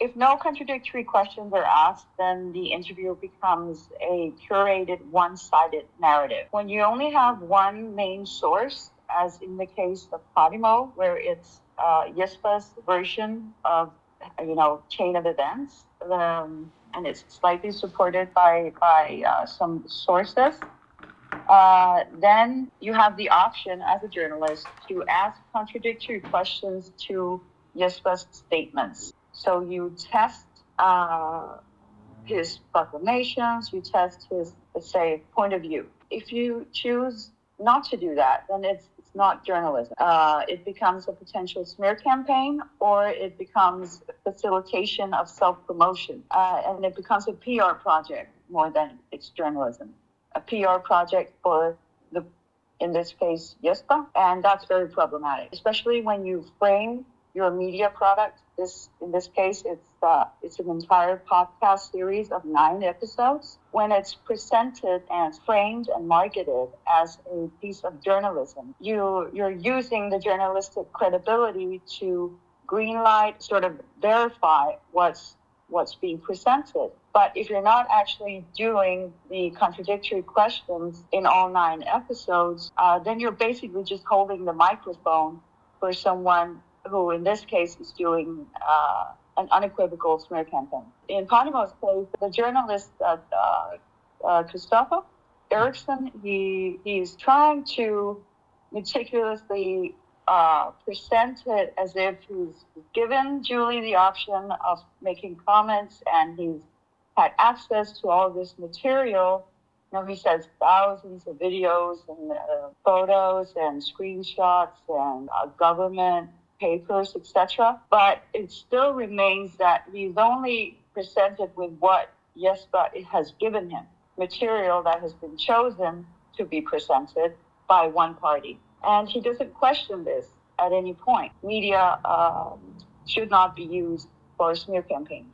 If no contradictory questions are asked, then the interview becomes a curated, one-sided narrative. When you only have one main source, as in the case of Podimo, where it's Jesper's version of chain of events, and it's slightly supported by some sources. Then you have the option as a journalist to ask contradictory questions to Jesper's statements. So you test his proclamations, you test his, let's say, point of view. If you choose not to do that, then it's not journalism. It becomes a potential smear campaign, or it becomes facilitation of self-promotion, and it becomes a PR project more than it's journalism. A PR project for in this case, Jesper, and that's very problematic, especially when you frame your media product. In this case, it's an entire podcast series of 9 episodes. When it's presented and framed and marketed as a piece of journalism, you're using the journalistic credibility to greenlight, sort of verify what's being presented. But if you're not actually doing the contradictory questions in all 9 episodes, then you're basically just holding the microphone for someone who, in this case, is doing an unequivocal smear campaign. In Podimo's case, the journalist, Christopher Eriksson, he's trying to meticulously present it as if he's given Julie the option of making comments, and he's had access to all this material. He says thousands of videos and photos and screenshots and government papers, etc. But it still remains that he's only presented with what Jesper has given him, material that has been chosen to be presented by one party. And he doesn't question this at any point. Media should not be used for a smear campaign.